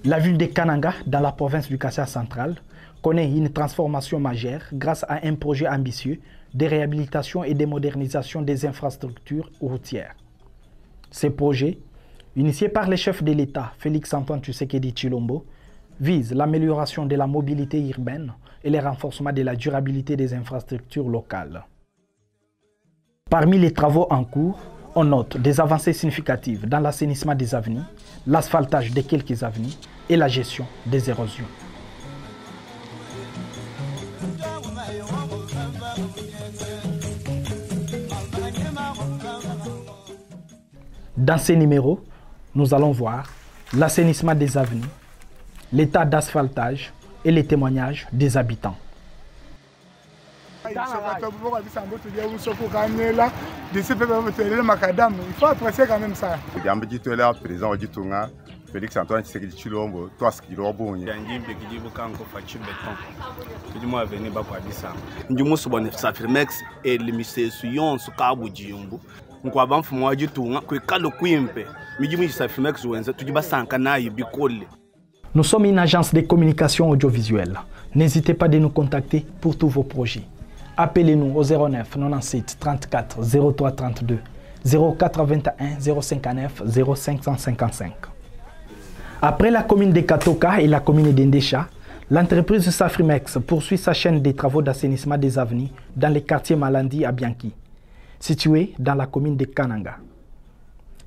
La ville de Kananga, dans la province du Kasai central, connaît une transformation majeure grâce à un projet ambitieux de réhabilitation et de modernisation des infrastructures routières. Ce projet, initié par le chef de l'État, Félix-Antoine Tshisekedi Tshilombo, vise l'amélioration de la mobilité urbaine et le renforcement de la durabilité des infrastructures locales. Parmi les travaux en cours, on note des avancées significatives dans l'assainissement des avenues, l'asphaltage de quelques avenues et la gestion des érosions. Dans ces numéros, nous allons voir l'assainissement des avenues, l'état d'asphaltage et les témoignages des habitants. Il faut apprécier quand même ça. Félix Antoine Tshisekedi Tshilombo, toi ce qu'il rebondit. Safrimex et le ministère suyon su kabu jiyumbu. Nkwa bamfumo wajitunga kwekalo kwimpe. Mijimu Safrimex wenza tujiba sankana yibikole. Nous sommes une agence de communication audiovisuelle. N'hésitez pas de nous contacter pour tous vos projets. Appelez-nous au 09 97 34 03 32 0421 059 0555. Après la commune de Katoka et la commune d'Indécha, l'entreprise Safrimex poursuit sa chaîne de travaux d'assainissement des avenues dans le quartier Malandi à Bianchi, situé dans la commune de Kananga.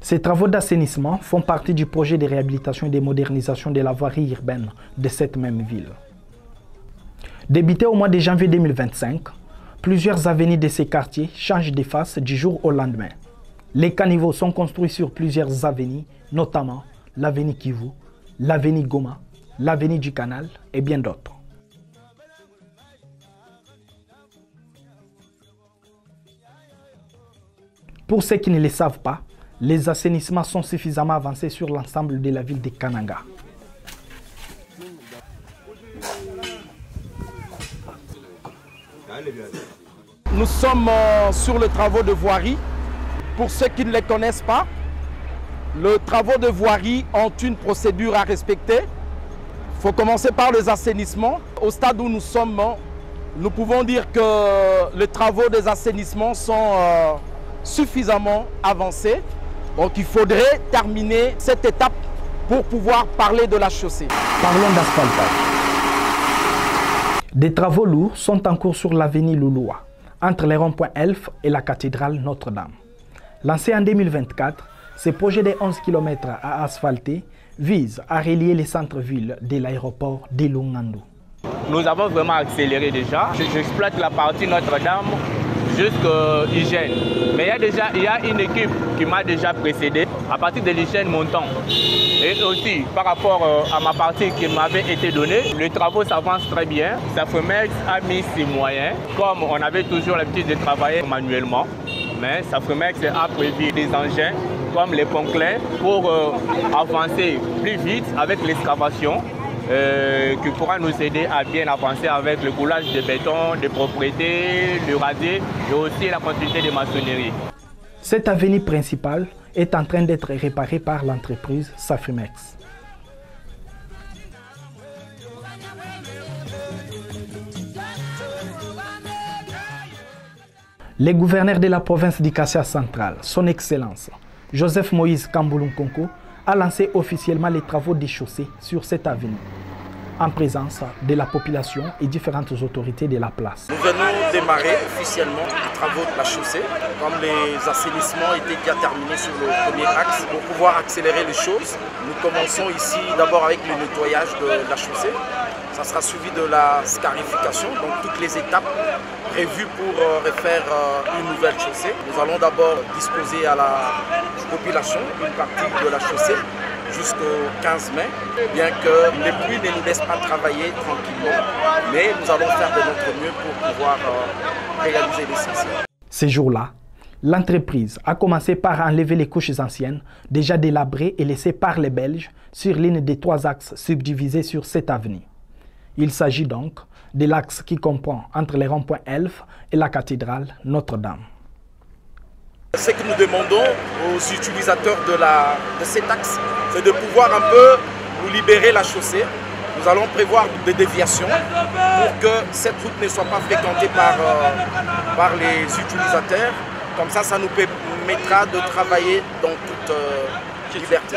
Ces travaux d'assainissement font partie du projet de réhabilitation et de modernisation de la voirie urbaine de cette même ville. Débuté au mois de janvier 2025, plusieurs avenues de ces quartiers changent de face du jour au lendemain. Les caniveaux sont construits sur plusieurs avenues, notamment l'avenue Kivu, l'avenue Goma, l'avenue du Canal et bien d'autres. Pour ceux qui ne le savent pas, les assainissements sont suffisamment avancés sur l'ensemble de la ville de Kananga. Nous sommes sur les travaux de voirie. Pour ceux qui ne les connaissent pas, les travaux de voirie ont une procédure à respecter. Il faut commencer par les assainissements. Au stade où nous sommes, nous pouvons dire que les travaux des assainissements sont suffisamment avancés. Donc il faudrait terminer cette étape pour pouvoir parler de la chaussée. Parlons d'asphaltage. Des travaux lourds sont en cours sur l'avenue Louloua, entre les ronds-points Elf et la cathédrale Notre-Dame. Lancé en 2024, ce projet de 11 km à asphalter vise à relier les centres-villes de l'aéroport de Lungandu. Nous avons vraiment accéléré déjà. J'exploite la partie Notre-Dame jusqu'à l'hygiène. Mais il y a une équipe qui m'a déjà précédé à partir de l'hygiène montant. Et aussi par rapport à ma partie qui m'avait été donnée, les travaux s'avancent très bien. Safrimex a mis ses moyens, comme on avait toujours l'habitude de travailler manuellement. Mais Safrimex a prévu des engins comme les ponclins pour avancer plus vite avec l'excavation. Qui pourra nous aider à bien avancer avec le coulage de béton, de propriété, le radier et aussi la continuité de maçonnerie. Cette avenue principale est en train d'être réparée par l'entreprise Safrimex. Le gouverneur de la province du Kasai central, son Excellence, Joseph Moïse Kamboulounkonko, a lancé officiellement les travaux des chaussées sur cette avenue, en présence de la population et différentes autorités de la place. Nous venons démarrer officiellement les travaux de la chaussée, comme les assainissements étaient déjà terminés sur le premier axe. Pour pouvoir accélérer les choses, nous commençons ici d'abord avec le nettoyage de la chaussée. Ça sera suivi de la scarification, donc toutes les étapes prévues pour refaire une nouvelle chaussée. Nous allons d'abord disposer à la population une partie de la chaussée jusqu'au 15 mai, bien que les pluies ne nous laissent pas travailler tranquillement, mais nous allons faire de notre mieux pour pouvoir réaliser l'essentiel. Ces jours-là, l'entreprise a commencé par enlever les couches anciennes, déjà délabrées et laissées par les Belges sur l'une des 3 axes subdivisés sur cette avenue. Il s'agit donc de l'axe qui comprend entre les ronds-points Elf et la cathédrale Notre-Dame. Ce que nous demandons aux utilisateurs de cet axe, c'est de pouvoir un peu pour libérer la chaussée. Nous allons prévoir des déviations pour que cette route ne soit pas fréquentée par les utilisateurs. Comme ça nous permettra de travailler dans toute liberté.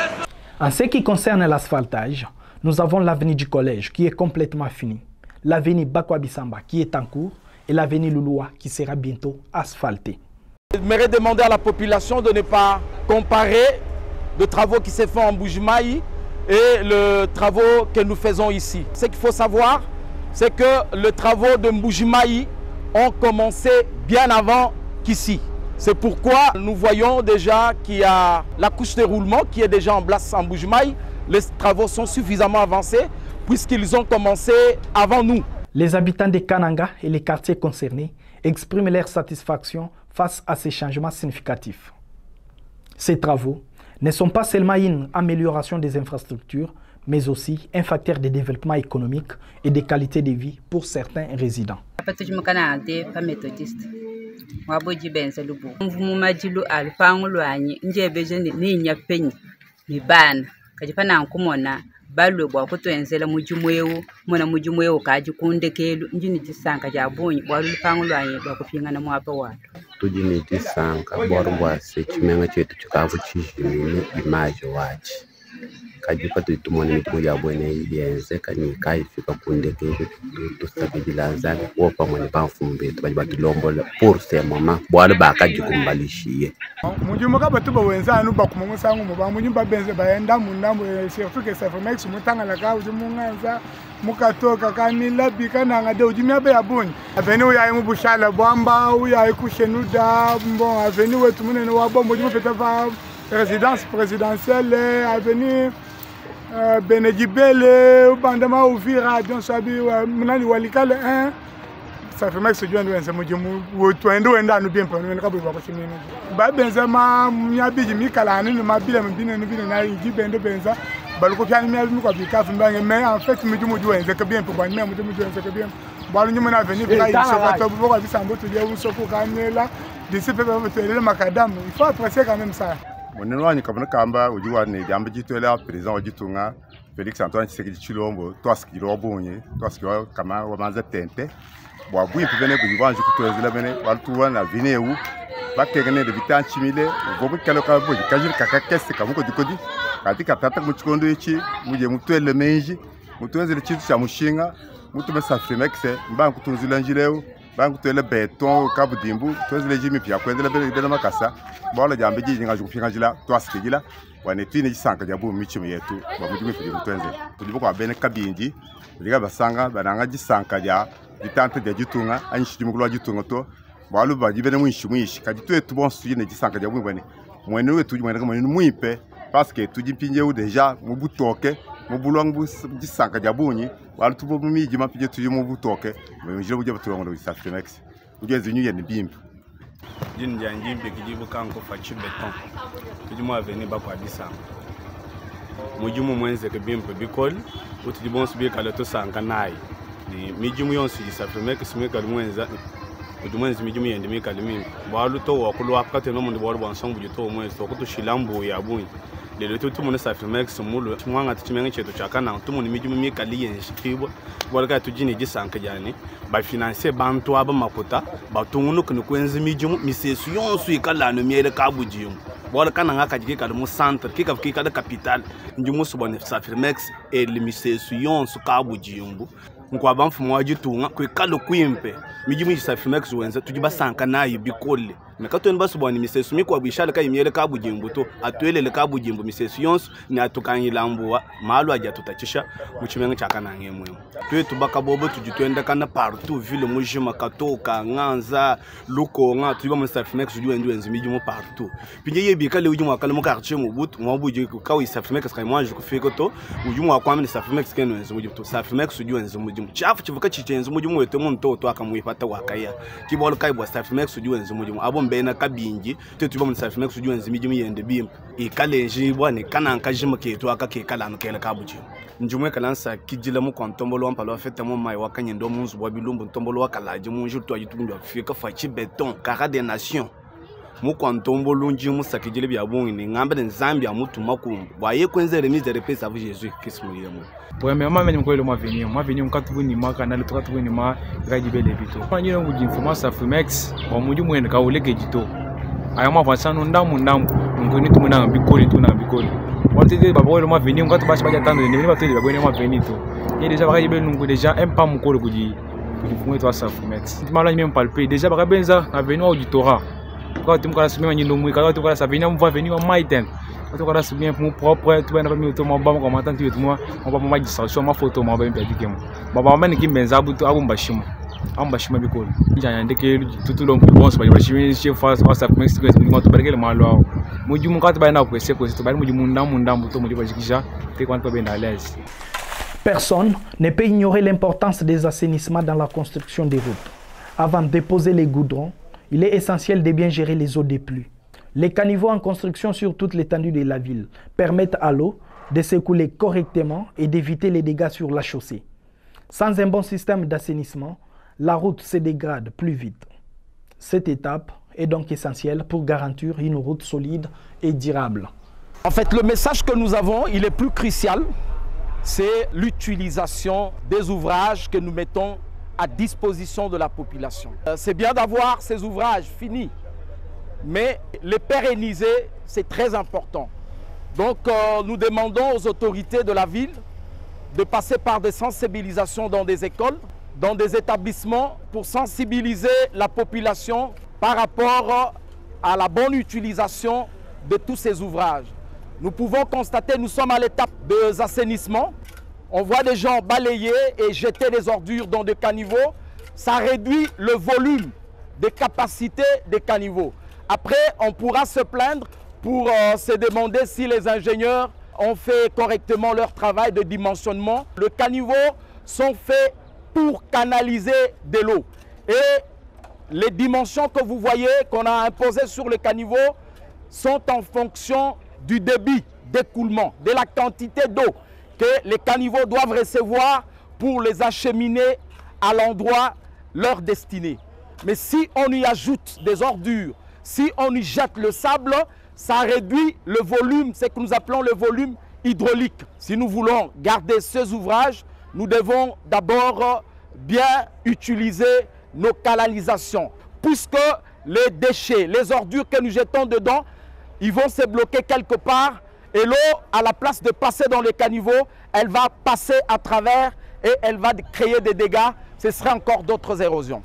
En ce qui concerne l'asphaltage, nous avons l'avenue du collège qui est complètement finie, l'avenue Bakwabisamba qui est en cours et l'avenue Louloua qui sera bientôt asphaltée. J'aimerais demander à la population de ne pas comparer les travaux qui se font en Mbuji-Mayi et les travaux que nous faisons ici. Ce qu'il faut savoir, c'est que les travaux de Mbuji-Mayi ont commencé bien avant qu'ici. C'est pourquoi nous voyons déjà qu'il y a la couche de roulement qui est déjà en place en Mbuji-Mayi. Les travaux sont suffisamment avancés puisqu'ils ont commencé avant nous. Les habitants de Kananga et les quartiers concernés expriment leur satisfaction face à ces changements significatifs. Ces travaux ne sont pas seulement une amélioration des infrastructures, mais aussi un facteur de développement économique et de qualité de vie pour certains résidents. Balu bwa kutwenzela mujumwewu mwana mujumwewu kaji kundekelu njini jisanka ja bonyi bwa lupangulwa ye bwa kupingana mwapa watu tujini jisanka bwa se chimenga chetu chikavu chishimini imaje wachi kajipa tuitumone mitimu ya bwene yenze kani kaifika kundekelu tusakijilazali wopa mwene bafumbetu bajibatu lombola pour ce moment bwa bakaji kumbalishiye mujumu ka batu bawenza ba kumungu sangu muba munyumba benze baenda munambo surtout que ça fait max mutanga la ka ujumu nganza mukatoka kamila bikana ngade ujumya be abuni aveni uya mu bushala bwamba uya kushenuda bon aveni wetu munene wa bombo jumu peta va résidence présidentielle aveni Benedibele ubandama uvira bien sabi munani walikale 1 ça fait max juan wenze mujumu wotwendo wenda no bien pano ka bwa kushimini ba benza ma myabiji mikalani no mabile mbine no bine na yi bendo benza baluko pyani mi kwa bikafu mbange mais en fait mujumu wenze ka bien pour ba mujumu wenze ka bien balu nyuma na veni bila isoka to bo kwa bisambo to dia usoko kanela d'ici peut être makadam il faut apprécier quand même ça moneno wani kabona kamba ujiwa ne jambe jitwela président wajitunga Félix Antoine Tshisekedi Tshilombo twaski robonye twaski kama wamanza tente bwa bui pene kujibanje kutwezela bene waltuwa na vinewu bakegene de bitanchimile gobu kalo ka boji kajir kakakese kamuko dikodi katika tata muchikondo ichi muje mutwele menji mutwezele chitu cha mushinga mutume safrimexe mbangu kutunzila njireu bangu twele beton kabudimbu twezele jimi pia kwendela bele makasa bwala jambe jinga jukupinga jila twaski jila wanetine jisanka jabu michimo yetu ba mujimi fili mutwenze tulibo kwa bene kabinji liga basanga bananga jisanka ja bitante de jitunga anyishi mukulu jitunga to balu ba jibene mwishi kaditwe tubonsu yine jisanka jabu bane mwene wetu mwene kama ni muipe parce que tujipinje u deja mubutoke mubulwangu jisanka jabunyi balu tubo mumiji mapije tuji mubutoke mwijire buje batulongo do Safrimex ugeze nyu yene bimbi jini janjimbe kijibu kanko fachi beton tujimu aveni Bakwabisamba mujimu mwenze ke bimpe bikoli utujibonsu bi kala to sanka nayi ni mijimu yonsu Safrimex meka mwenza udumwenzi mijimu yende meka limi balu to wakulwa pakate no mundi balu bansongu jito mwenzi to kuto shilambo ya bunyi lelo to tumone Safrimex mulo mwanga tuchimenga cheto chakana tumone mijimu meka liyenshi kibwa bolaka tujini jisanka jani ba financer bantu aba makuta batungunu kunu kwenzi mijumu misesu yonsu ikala no miere kabujimu bolaka nanga kajike kala mu centre kika fika da capital njumu subone Safrimex e misesu yonsu kabujimu nkwa bamfumo wajitunga kwekalo kwimpe mijimu Safrimex wenza tujibasanka nayi bikole mekatoni basubone misesu mikwa bishale ka imiere kabujimbu to atwelele kabujimbu misesu yonsu ni atukanyilambuwa malu aja tutachisha muchimenga chakana ngemwe twetu bakabobo tujitwenda kana partout ville mujima katoka nganza lukonga tuba mu Safrimex juendu enzi mijimu partout pinje yebika le ujimu akala mu quartier mu butu mwabuji ka Safrimex ka mwanju kufika to ujimu akwamini Safrimex kenu enzi mujimu to Safrimex juenzi mujimu chafu chivuka chichenzi mujimu wetu mtoto akamuipata wakaya kibolo kaibwa Safrimex juenzi mujimu abo mbena kabinji tetuba mu Safrimex juenzi mijimu yende bim ikalenji bwane kana nkajima ketu akakekala nkele kabuji njumwe kalansa kijila mu kontombolo ampalo afeta mo mai wakanye ndo munzu bwa bilumbu ntombolo wakalaje munju to ayitundu afika fachi beton cara des nations mukantombo lunji musakijile bya bungini ngambe nzambia mutu makumbu waye kwenze remise de repaix avec Jésus Christ muyemo premièrement mais ko le ma venir mukatu ni ma kana le tukatu ni ma gajibele bito fanyira nguji information Afrimex wa muji mwene ka uleke jito ayama vansano ndamu ngoni tumuna mbikoli tuna mbikoli wantete babo le ma venir mukatu bashi baja tando ni ba tele babo ne ma venir to et déjà gajibele nungu déjà un pas mukolo kuji fumwe to Afrimex mala ni même palper déjà bakabenza na venir auditorat quand tu me connais bien ni nomu quand tu connais ça venir on va venir en maiten quand tu connais bien pour propre tu vas na pas mi auto mo ba mo comment tu moi on va ma distraction ma photo mo ba mpe dikemo baba mama ni kimbenza butu abumbashima ambashima bikolo njanya ndeke tout long bon se ba shimi chef face ça Mexico ni mo to bergele malo muju mu quand ba na ko se ko to ba muju mu ndambu to mo ba jikisha te quand ba na l'aise. Personne ne peut ignorer l'importance des assainissements dans la construction des routes. Avant de déposer les goudrons, il est essentiel de bien gérer les eaux des pluies. Les caniveaux en construction sur toute l'étendue de la ville permettent à l'eau de s'écouler correctement et d'éviter les dégâts sur la chaussée. Sans un bon système d'assainissement, la route se dégrade plus vite. Cette étape est donc essentielle pour garantir une route solide et durable. En fait, le message que nous avons, il est plus crucial. C'est l'utilisation des ouvrages que nous mettons à disposition de la population. C'est bien d'avoir ces ouvrages finis, mais les pérenniser, c'est très important. Donc nous demandons aux autorités de la ville de passer par des sensibilisations dans des écoles, dans des établissements, pour sensibiliser la population par rapport à la bonne utilisation de tous ces ouvrages. Nous pouvons constater, nous sommes à l'étape des assainissements. On voit des gens balayer et jeter des ordures dans des caniveaux. Ça réduit le volume des capacités des caniveaux. Après, on pourra se plaindre pour se demander si les ingénieurs ont fait correctement leur travail de dimensionnement. Les caniveaux sont faits pour canaliser de l'eau. Et les dimensions que vous voyez, qu'on a imposées sur le caniveau, sont en fonction du débit d'écoulement, de la quantité d'eau que les caniveaux doivent recevoir pour les acheminer à l'endroit leur destinée. Mais si on y ajoute des ordures, si on y jette le sable, ça réduit le volume, c'est que nous appelons le volume hydraulique. Si nous voulons garder ces ouvrages, nous devons d'abord bien utiliser nos canalisations, puisque les déchets, les ordures que nous jetons dedans, ils vont se bloquer quelque part et l'eau, à la place de passer dans les caniveaux, elle va passer à travers et elle va créer des dégâts. Ce serait encore d'autres érosions.